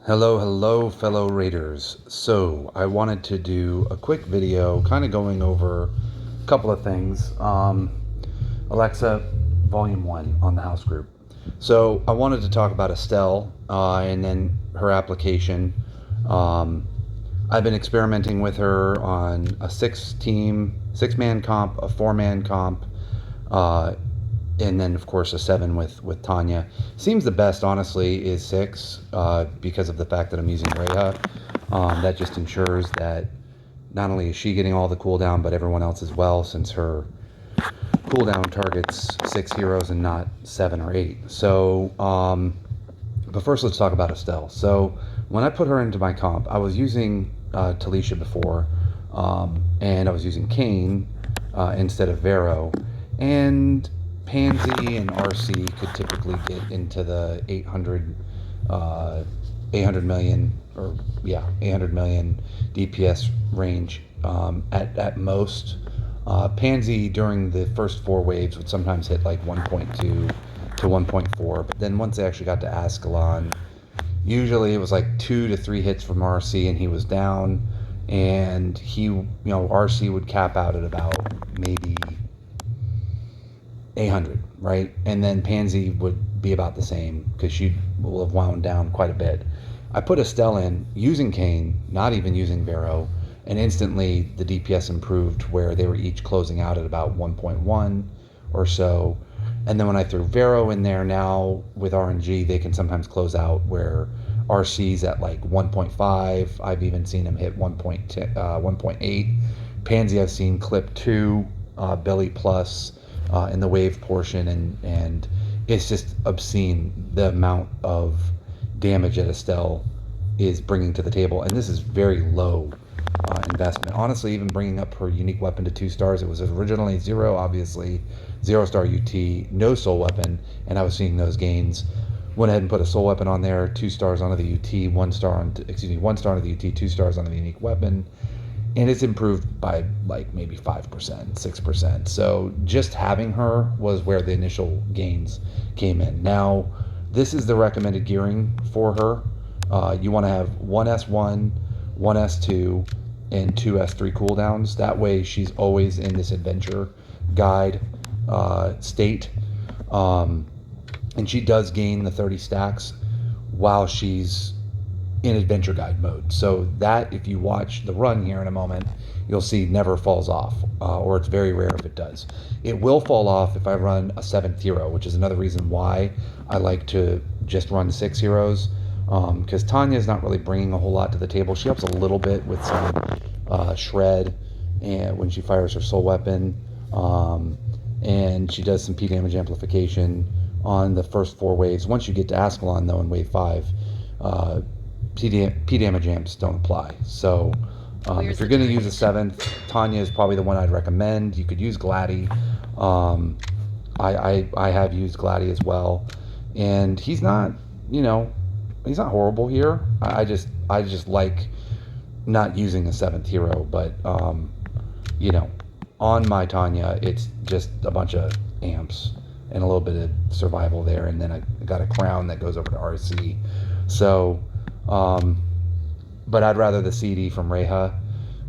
Hello, fellow raiders. So, I wanted to do a quick video kind of going over a couple of things. Alexa, Volume 1 on the house group. So, I wanted to talk about Estelle and then her application. I've been experimenting with her on a six man comp, a 4-man comp, uh, and then of course a 7 with Tanya. Seems the best, honestly, is 6 because of the fact that I'm using Rhea. That just ensures that not only is she getting all the cooldown, but everyone else as well, since her cooldown targets 6 heroes and not 7 or 8. So, but first let's talk about Estelle. So when I put her into my comp, I was using Talisha before, and I was using Kane instead of Vero, and Pansy and RC could typically get into the 800 million, or yeah, 800 million DPS range at most. Pansy during the first 4 waves would sometimes hit like 1.2 to 1.4, but then once they actually got to Ascalon, usually it was like 2 to 3 hits from RC and he was down, and RC would cap out at about maybe 800, right? And then Pansy would be about the same because she will have wound down quite a bit. I put Estelle in using Kane, not even using Vero, and instantly the DPS improved where they were each closing out at about 1.1 or so. And then when I threw Vero in there now with RNG, they can sometimes close out where RC's at like 1.5. I've even seen him hit 1.8. Pansy I've seen clip 2, belly plus in the wave portion, and it's just obscene the amount of damage that Estelle is bringing to the table, and this is very low investment. Honestly, even bringing up her unique weapon to 2 stars, it was originally 0, obviously 0-star UT, no soul weapon, and I was seeing those gains. Went ahead and put a soul weapon on there, 2 stars onto the UT, 1 star onto the UT, 2 stars onto the unique weapon, and it's improved by like maybe 5%, 6%. So just having her was where the initial gains came in. Now, this is the recommended gearing for her. You want to have 1 S1, 1 S2, and 2 S3 cooldowns. That way she's always in this adventure guide state. And she does gain the 30 stacks while she's in adventure guide mode. So that, if you watch the run here in a moment, you'll see never falls off, or it's very rare if it does. It will fall off if I run a 7th hero, which is another reason why I like to just run 6 heroes, because Tanya is not really bringing a whole lot to the table. She helps a little bit with some shred, and when she fires her soul weapon, and she does some P damage amplification on the first 4 waves. Once you get to Ascalon, though, in wave 5, P damage amps don't apply. So if you're going to use a 7th, Tanya is probably the one I'd recommend. You could use Gladdy. I have used Gladdy as well, and he's not horrible here. I just like not using a 7th hero, but on my Tanya, it's just a bunch of amps and a little bit of survival there, and then I got a crown that goes over to RC. So, but I'd rather the CD from Reha,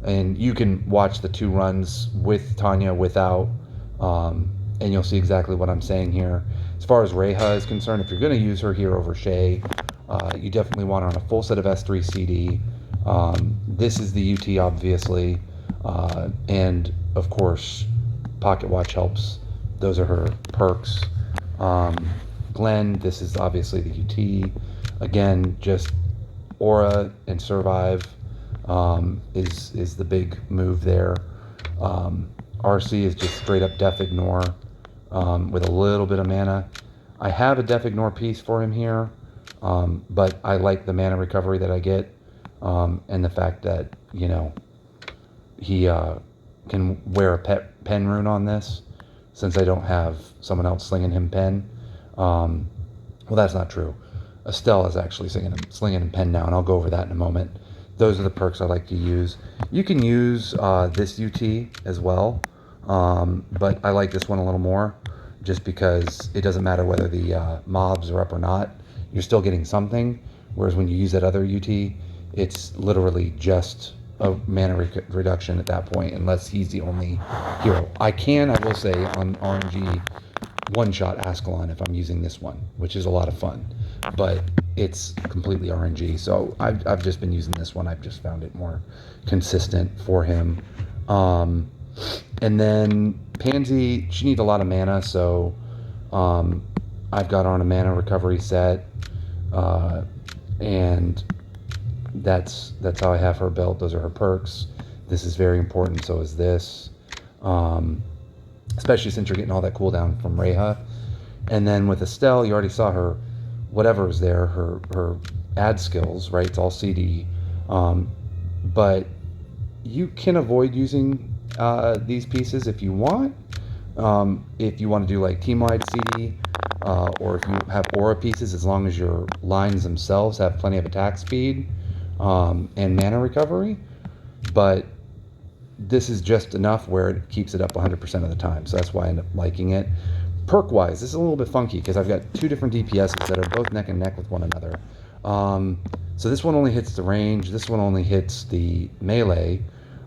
and you can watch the 2 runs with Tanya without, and you'll see exactly what I'm saying here. As far as Reha is concerned, if you're going to use her here over Shay, you definitely want her on a full set of S3 CD. This is the UT, obviously, and of course, Pocket Watch helps. Those are her perks. Glenn, this is obviously the UT. Again, just Aura and Survive is the big move there. RC is just straight up Death Ignore with a little bit of mana. I have a Death Ignore piece for him here, but I like the mana recovery that I get, and the fact that, he can wear a pen rune on this, since I don't have someone else slinging him pen. Well, that's not true. Estelle is actually slinging him pen now, and I'll go over that in a moment. Those are the perks I like to use. You can use this UT as well, but I like this one a little more, just because it doesn't matter whether the mobs are up or not. You're still getting something, Whereas when you use that other UT, it's literally just a mana reduction at that point, unless he's the only hero. I will say, on RNG, one-shot Ascalon if I'm using this one, which is a lot of fun. But it's completely RNG, so I've just been using this one. I've just found it more consistent for him. And then Pansy, she needs a lot of mana, so I've got her on a mana recovery set, and that's how I have her built. Those are her perks. This is very important, so is this, especially since you're getting all that cooldown from Reha. And then with Estelle, you already saw her, whatever is there, her ad skills, right? It's all CD, but you can avoid using these pieces if you want. If you want to do like team-wide CD, or if you have aura pieces, as long as your lines themselves have plenty of attack speed and mana recovery. But this is just enough where it keeps it up 100% of the time, so that's why I end up liking it. Perk-wise, this is a little bit funky because I've got two different DPSs that are both neck and neck with one another. So this one only hits the range, this one only hits the melee.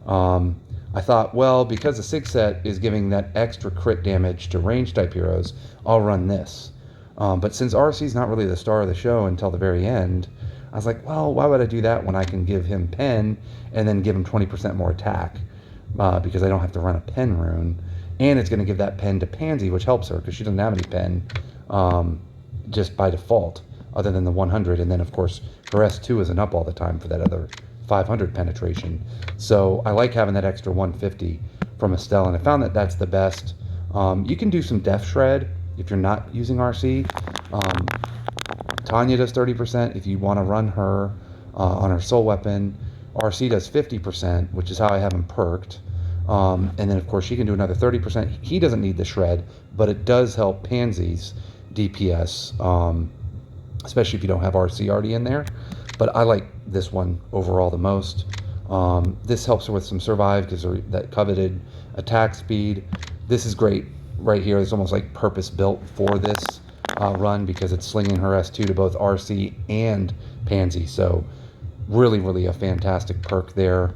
I thought, well, because the SIG set is giving that extra crit damage to range type heroes, I'll run this. But since RC's not really the star of the show until the very end, I was like, well, why would I do that when I can give him pen and then give him 20% more attack? Because I don't have to run a pen rune. And it's going to give that pen to Pansy, which helps her because she doesn't have any pen just by default, other than the 100. And then, of course, her S2 isn't up all the time for that other 500 penetration. So I like having that extra 150 from Estelle, and I found that that's the best. You can do some Death Shred if you're not using RC. Tanya does 30% if you want to run her on her soul weapon. RC does 50%, which is how I have him perked. And then, of course, she can do another 30%. He doesn't need the shred, but it does help Pansy's DPS, especially if you don't have RC already in there. But I like this one overall the most. This helps her with some survive because that coveted attack speed. This is great right here. It's almost like purpose built for this run because it's slinging her S2 to both RC and Pansy. So really, really a fantastic perk there.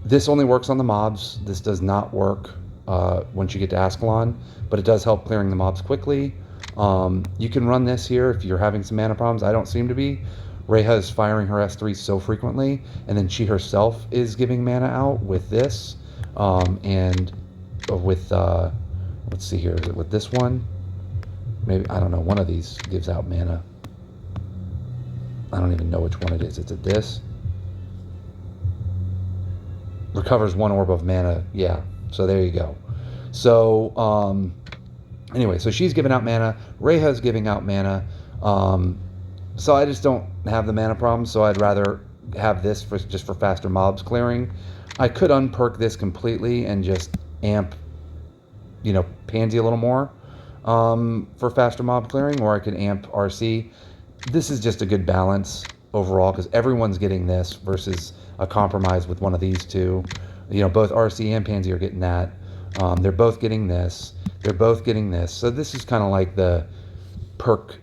This only works on the mobs. This does not work once you get to Ascalon, but it does help clearing the mobs quickly. You can run this here if you're having some mana problems. I don't seem to be. Reha is firing her S3 so frequently, and then she herself is giving mana out with this. And with, let's see here, is it with this one? Maybe, I don't know, one of these gives out mana. I don't even know which one it is. Is it this? Recovers one orb of mana. Yeah, so there you go. So, anyway, so she's giving out mana. Reha's giving out mana. So I just don't have the mana problem, so I'd rather have this just for faster mobs clearing. I could unperk this completely and just amp, Pansy a little more for faster mob clearing, or I could amp RC. This is just a good balance overall because everyone's getting this versus a compromise with one of these two. Both RC and Pansy are getting that. They're both getting this. They're both getting this. So this is kind of like the perk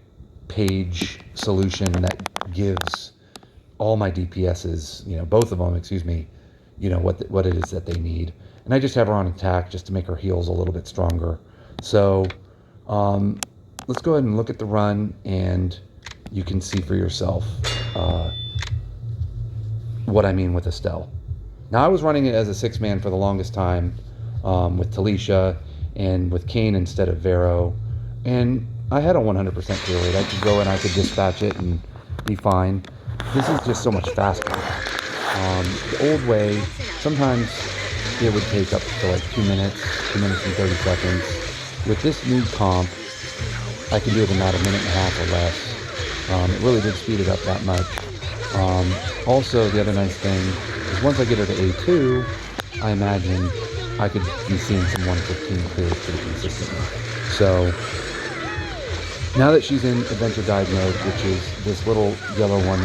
page solution that gives all my DPSs, both of them, excuse me, what it is that they need. And I just have her on attack just to make her heals a little bit stronger. So let's go ahead and look at the run, and you can see for yourself what I mean with Estelle. Now, I was running it as a 6-man for the longest time with Talisha and with Kayn instead of Vero, and I had a 100% clear rate. I could go and I could dispatch it and be fine. This is just so much faster. The old way, sometimes it would take up to like 2 minutes and 30 seconds. With this new comp, I can do it in about a minute and a half or less. It really did speed it up that much. Also, the other nice thing is once I get her to A2, I imagine I could be seeing some 115 clears pretty consistently. So now that she's in Adventure Guide mode, which is this little yellow one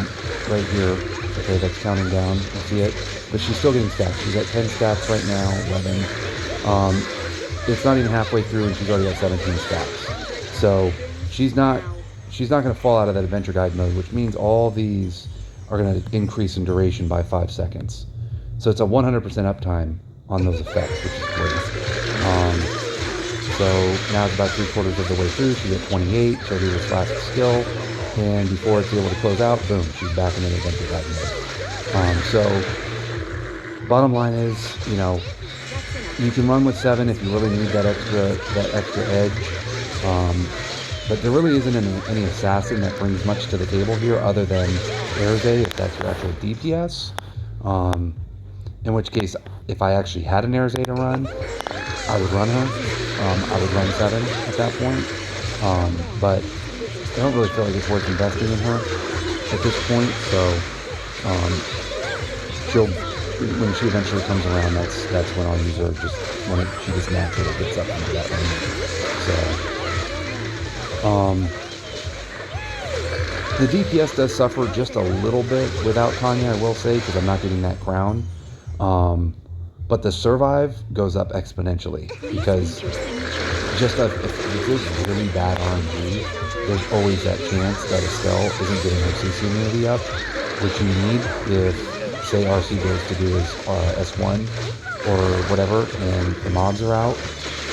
right here, okay, that's counting down, I see it, but she's still getting stats. She's at 10 stats right now, 11. It's not even halfway through and she's already at 17 stats. So she's not she's not going to fall out of that adventure guide mode, which means all these are going to increase in duration by 5 seconds. So it's a 100% uptime on those effects, which is great. So now it's about 3/4 of the way through. She's at 28. She'll do this last skill, and before it's able to close out, boom, she's back in the adventure guide mode. So bottom line is, you know, you can run with 7 if you really need that extra edge. But there really isn't any assassin that brings much to the table here other than Erze, if that's your actual DPS. In which case, if I actually had an Erze to run, I would run her. I would run 7 at that point. But I don't really feel like it's worth investing in her at this point. So when she eventually comes around, that's when I'll use her. Just when she just naturally gets up into that range. The DPS does suffer just a little bit without Tanya, I will say, because I'm not getting that crown. But the survive goes up exponentially, because just if there's really bad RNG, there's always that chance that Estelle isn't getting her CC immunity up, which you need if, say, RC goes to do his S1 or whatever, and the mobs are out,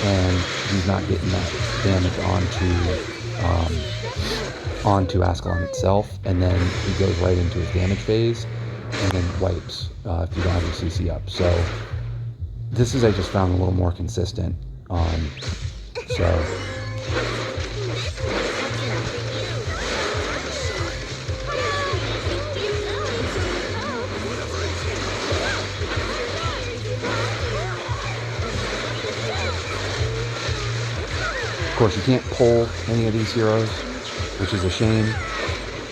and he's not getting that damage onto Ascalon itself, and then he goes right into his damage phase, and then wipes if you don't have your CC up. So this is, I just found, a little more consistent. Of course, you can't pull any of these heroes, which is a shame.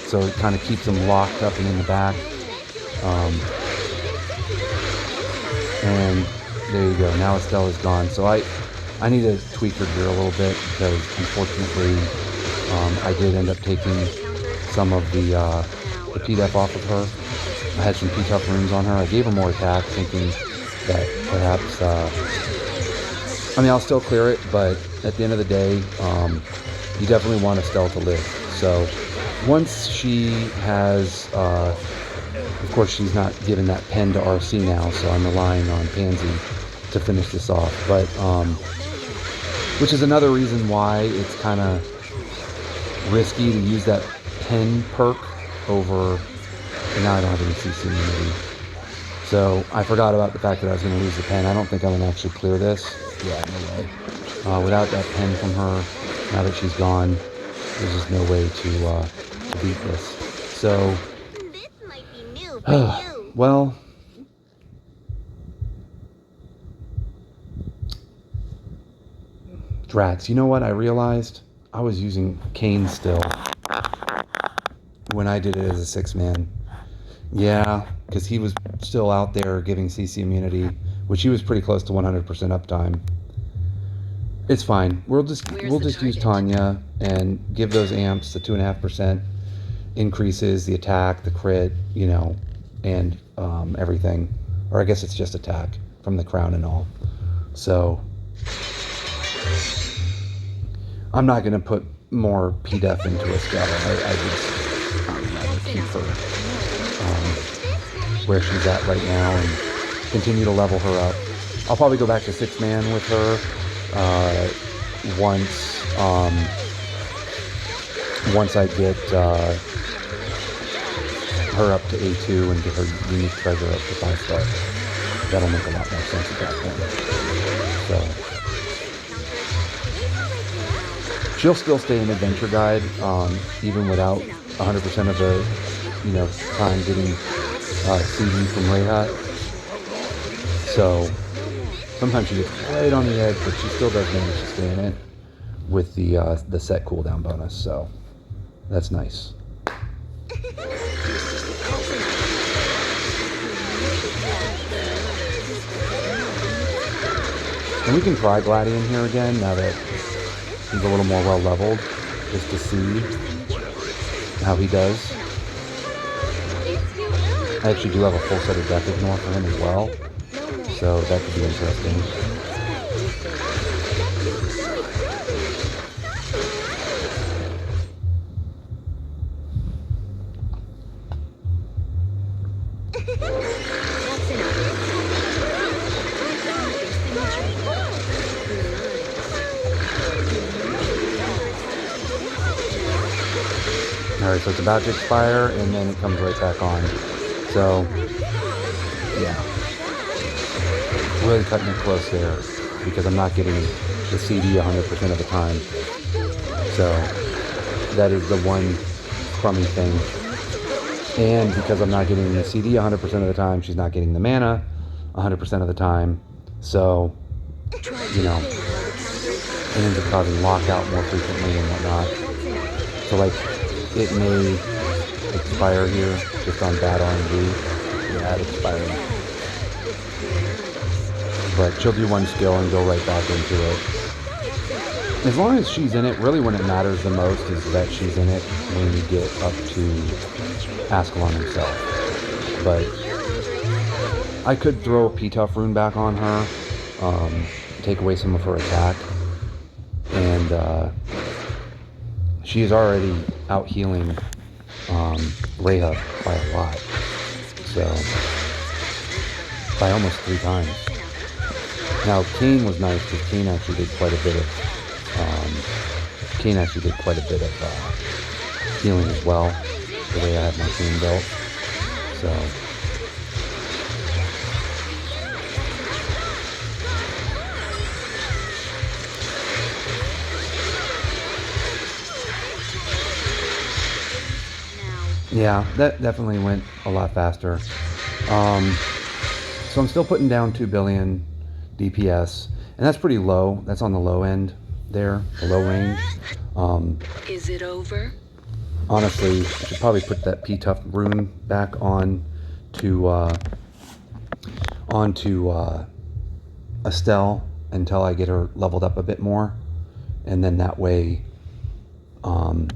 So it kind of keeps them locked up and in the back. And there you go. Now Estelle is gone. So I need to tweak her gear a little bit, because unfortunately I did end up taking some of the P-Def off of her. I had some P-Tough runes on her. I gave her more attack, thinking that perhaps I mean, I'll still clear it, but at the end of the day, you definitely want Estelle to live. So once she has, of course, she's not given that pen to RC now, so I'm relying on Pansy to finish this off. But which is another reason why it's kind of risky to use that pen perk over. And now I don't have any CC immunity. So I forgot about the fact that I was going to lose the pen. I don't think I'm going to actually clear this. Yeah, no way. Without that pen from her, now that she's gone, there's just no way to beat this. So, This might be new for you. well, Drats, you know what I realized? I was using Kane still when I did it as a 6-man. Yeah, because he was still out there giving CC immunity, which he was pretty close to 100% uptime. It's fine. We'll just use Tanya and give those amps the 2.5% increases, the attack, the crit, you know, and everything. Or I guess it's just attack from the crown and all. So I'm not going to put more P-Def into Estelle. I just rather keep her where she's at right now and continue to level her up. I'll probably go back to 6-man with her once I get her up to A2 and get her unique treasure up to 5-star. That'll make a lot more sense at that point. So she'll still stay in Adventure Guide, even without 100% of the, you know, time getting CD from Rayhat. So sometimes she gets right on the edge, but she still does manage to stay in it with the set cooldown bonus. So that's nice. And we can try Gladian here again now that he's a little more well leveled, just to see how he does. I actually do have a full set of Death Ignore for him as well, so that could be interesting. Alright, so it's about to expire, and then it comes right back on. So, yeah. Really cutting it close there, because I'm not getting the CD 100% of the time. So, that is the one crummy thing. And because I'm not getting the CD 100% of the time, she's not getting the mana 100% of the time. So, you know, it ends up causing lockout more frequently and whatnot. So, like, it may expire here just on bad RNG. Yeah, it expired. But she'll do one skill and go right back into it. As long as she's in it, really when it matters the most is that she's in it when you get up to Ascalon himself. But I could throw a P-Tough rune back on her, take away some of her attack, and she is already out healing Rehab by a lot. So, by almost 3 times. Now, Kane was nice because Kane actually did quite a bit of healing as well, the way I have my Kane built. So, yeah, that definitely went a lot faster. So I'm still putting down 2 billion DPS, and that's pretty low. That's on the low end there, the low range. Is it over? Honestly, I should probably put that P-Tough rune back on to onto Estelle until I get her leveled up a bit more, and then that way, I'll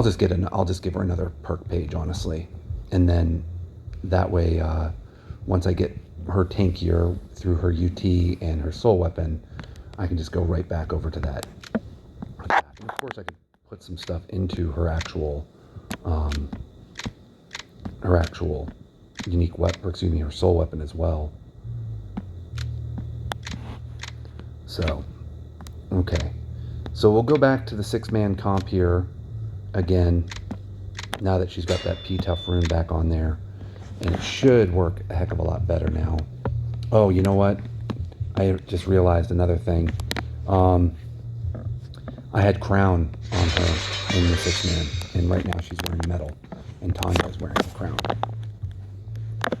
just give her another perk page, honestly, and then that way, once I get her tankier through her UT and her soul weapon, I can just go right back over to that. And of course, I could put some stuff into her actual unique weapon, excuse me, her soul weapon as well. So, okay. So we'll go back to the 6-man comp here again, now that she's got that P-Tough rune back on there. And it should work a heck of a lot better now. Oh, you know what? I just realized another thing. I had crown on her in the 6-man, and right now she's wearing metal, and Tanya is wearing a crown.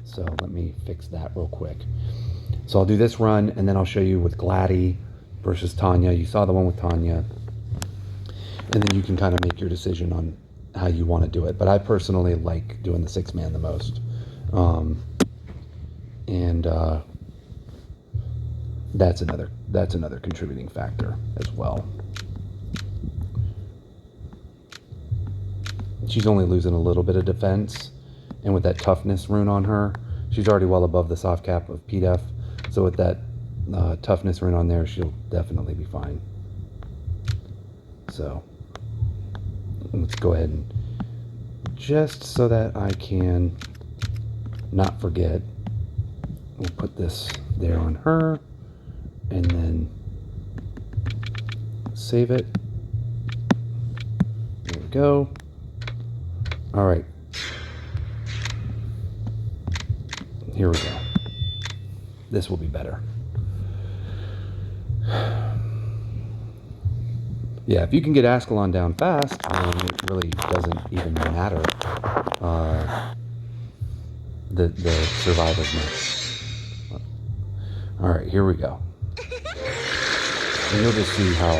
So let me fix that real quick. So I'll do this run, and then I'll show you with Gladdy versus Tanya. You saw the one with Tanya, and then you can kind of make your decision on how you want to do it. But I personally like doing the 6-man the most. That's another contributing factor as well. She's only losing a little bit of defense, and with that toughness rune on her, she's already well above the soft cap of PDEF. So with that toughness rune on there, she'll definitely be fine. So let's go ahead and, just so that I can not forget, we'll put this there on her, and then save it. There we go. All right. Here we go. This will be better. Yeah, if you can get Ascalon down fast, it really doesn't even matter the survive as much. All right, here we go. And you'll just see how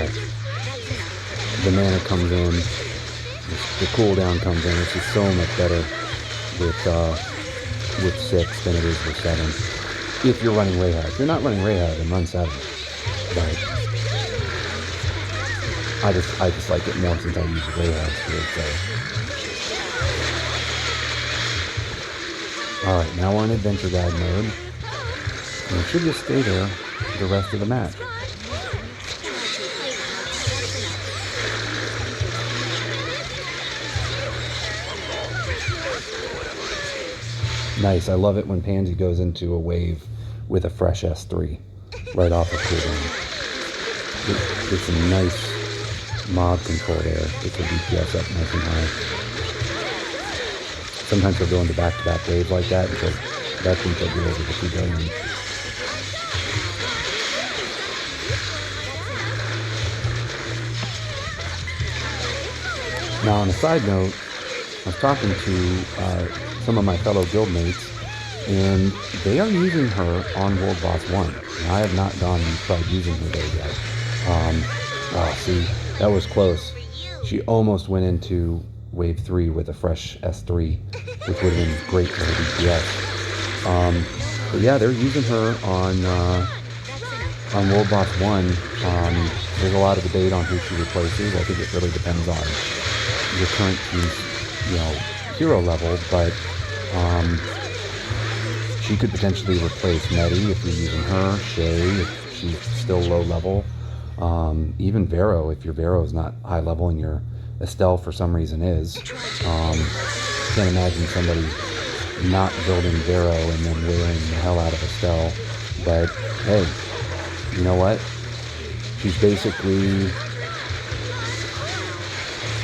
the mana comes in, the cooldown comes in. It's just so much better with 6 than it is with 7. If you're running Rahab. If you're not running Rahab, then run 7. But I just like it more since I use Rahab here. So. Alright, now we're in Adventure Guide mode. And we should just stay there the rest of the match. Nice. I love it when Pansy goes into a wave with a fresh S3 right off of cooldown. Get some nice mob control there. Get the DPS up nice and high. Sometimes they'll go into back-to-back waves like that until that's when they'll go over the 2 billion. Now, on a side note, I was talking to some of my fellow guildmates, and they are using her on World Boss 1. Now, I have not gone and tried using her there yet. See, that was close. She almost went into Wave 3 with a fresh S3, which would have been great for her DPS. But yeah, they're using her on World Boss 1. There's a lot of debate on who she replaces. I think it really depends on your current team's, hero level, but she could potentially replace Medi if you're using her, Shay if she's still low level, even Vero if your Vero is not high level and your Estelle for some reason is. Can't imagine somebody not building Vero and then wearing the hell out of Estelle, but hey, you know what? She's basically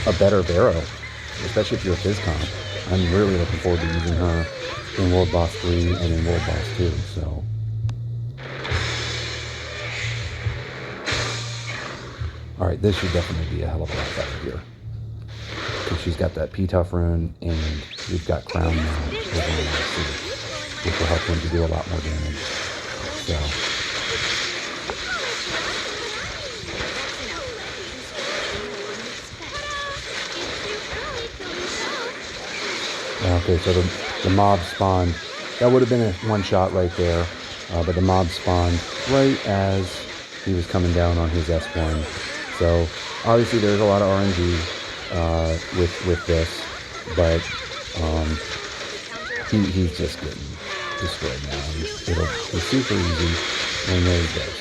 a better Vero, especially if you're a fizz comp. I'm really looking forward to using her in World Boss 3 and in World Boss 2, so. Alright, this should definitely be a hell of a lot better here. Because she's got that P-Tough rune, and we've got Crown now over on RC, which will help him to do a lot more damage. So. Okay, so the mob spawned. That would have been a one-shot right there, but the mob spawned right as he was coming down on his S1. So obviously there's a lot of RNG with this, but he's just getting destroyed now. It's super easy, and there he goes.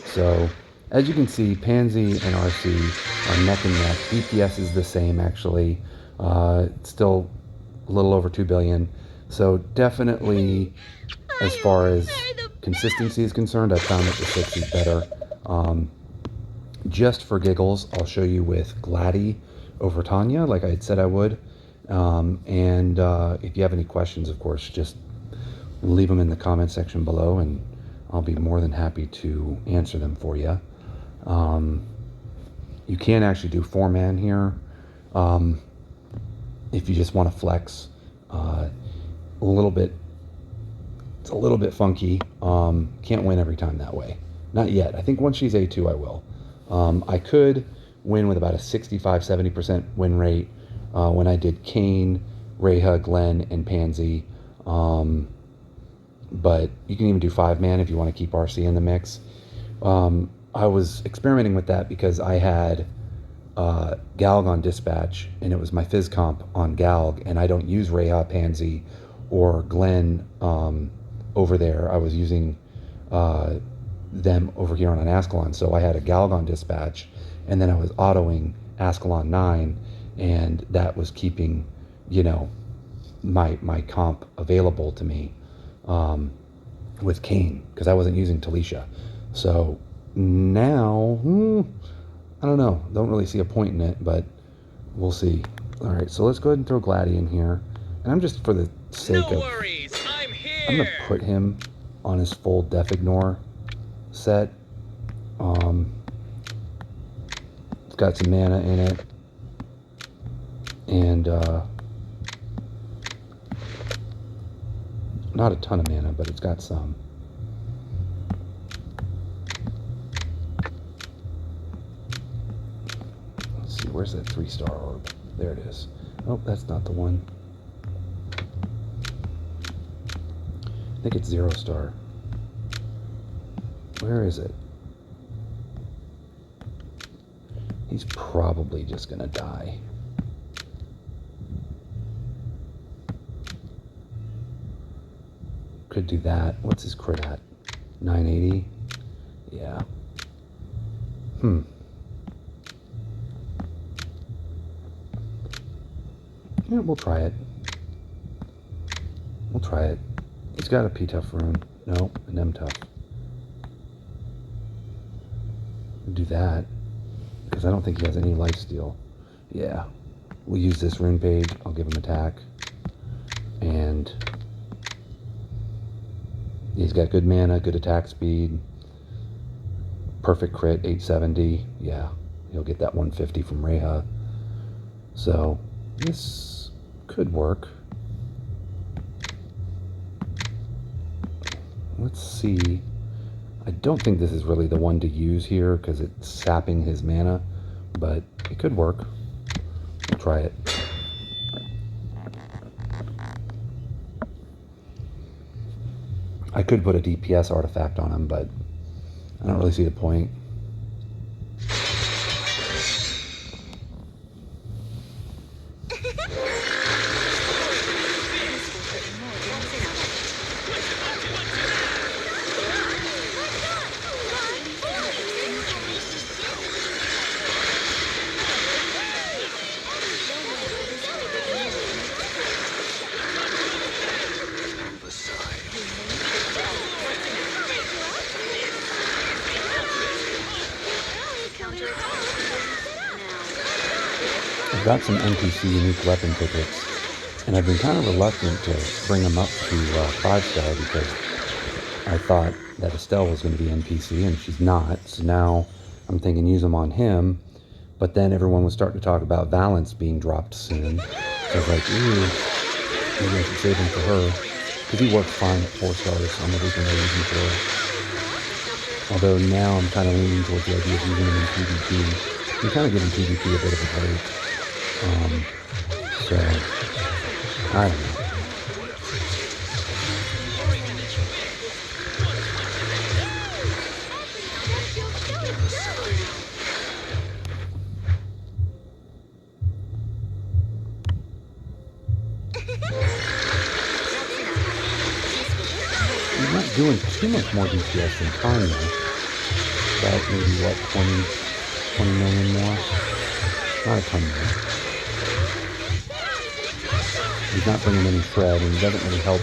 So as you can see, Pansy and RC are neck and neck. DPS is the same actually. It's still a little over 2 billion. So definitely, as far as consistency is concerned, I found that the 6 is better. Just for giggles, I'll show you with Gladdy over Tanya, like I had said I would. And if you have any questions, of course, just leave them in the comment section below, and I'll be more than happy to answer them for you. You can actually do 4-man here. If you just want to flex it's a little bit funky. Can't win every time that way. Not yet. I think once she's A2, I will. I could win with about a 65-70% win rate when I did Kane, Reha, Glenn, and Pansy. But you can even do 5-man if you want to keep RC in the mix. I was experimenting with that because I had Galg on Dispatch, and it was my fizz comp on Galg, and I don't use Reha, Pansy, or Glenn over there. I was using them over here on an Ascalon, so I had a Galg on Dispatch, and then I was autoing Ascalon 9, and that was keeping, my comp available to me with Kane, because I wasn't using Talisha. So now, I don't know. Don't really see a point in it, but we'll see. All right, so let's go ahead and throw Gladdy in here. And I'm just, for the sake of... worries, I'm here. I'm going to put him on his full Def Ignore set. It's got some mana in it. And, not a ton of mana, but it's got some. Let's see, where's that 3-star orb? There it is. Oh, that's not the one. I think it's 0-star. Where is it? He's probably just gonna die. Could do that. What's his crit at? 980? Yeah. Yeah, we'll try it. We'll try it. He's got a P-Tough rune. No, an M-Tough. We'll do that, because I don't think he has any lifesteal. Yeah. We'll use this rune page. I'll give him attack. And he's got good mana, good attack speed. Perfect crit, 870. Yeah, he'll get that 150 from Reha. So this could work. Let's see. I don't think this is really the one to use here because it's sapping his mana, but it could work. We'll try it. I could put a DPS artifact on him, but I don't really see the point. I've got some NPC unique weapon tickets, and I've been kind of reluctant to bring them up to 5-star because I thought that Estelle was going to be NPC, and she's not. So now I'm thinking use them on him, but then everyone was starting to talk about Valence being dropped soon. So I was like, ooh, maybe I should save him for her, because he works fine at 4 stars on everything I use him for. Although now I'm kind of leaning towards the idea of using him in PvP. I'm kind of giving PvP a bit of a break. So, I don't know. He's not doing too much more DPS than Tanya. About maybe, what, 20 million more? Not a ton more. He's not bringing any shred, and he doesn't really help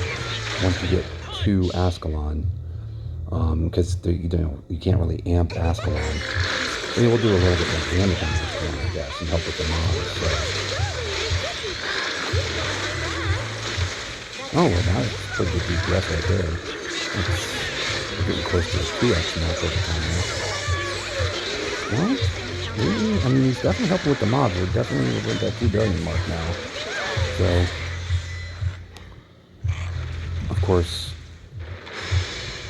once you get to Ascalon, because you can't really amp Ascalon. I mean, we'll do a little bit more damage on Ascalon, I guess, and help with the mobs. So. Oh, well, that's pretty good DPS right there. We're getting close to the 2x mark over time now. Well, I mean, he's definitely helping with the mobs. We're definitely over that 2 billion mark now. So, of course,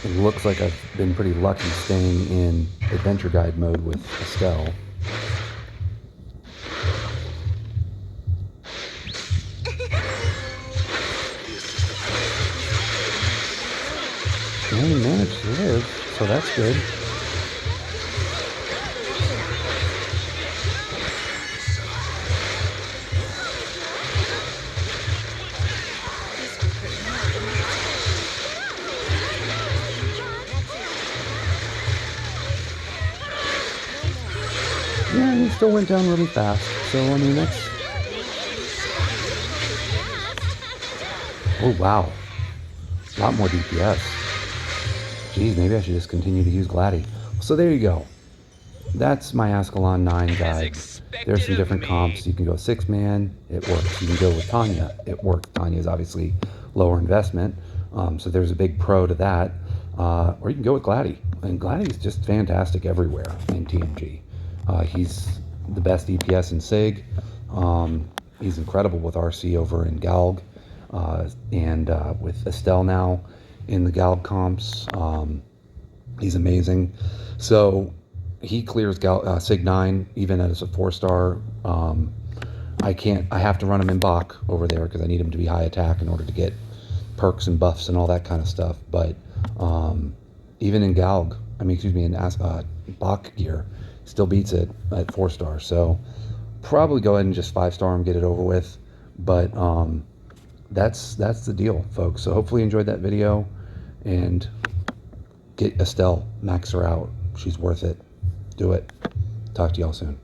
it looks like I've been pretty lucky staying in adventure guide mode with Estelle. And he managed to live, so that's good. Yeah, he still went down really fast. So, I mean, that's... Oh, wow. A lot more DPS. Geez, maybe I should just continue to use Gladdy. So there you go. That's my Ascalon 9 guide. There's some different comps. You can go 6-man. It works. You can go with Tanya. It works. Tanya is obviously lower investment. So there's a big pro to that. Or you can go with Gladdy. And Gladdy is just fantastic everywhere in TMG. He's the best DPS in SIG. He's incredible with RC over in Galg. And with Estelle now in the Galg comps. He's amazing. So he clears SIG 9 even as a 4-star. I have to run him in Bach over there because I need him to be high attack in order to get perks and buffs and all that kind of stuff. But even in Galg, in Bach gear, still beats it at 4-star. So probably go ahead and just 5-star him, get it over with. But that's the deal, folks. So hopefully you enjoyed that video, and get Estelle, max her out. She's worth it. Do it. Talk to y'all soon.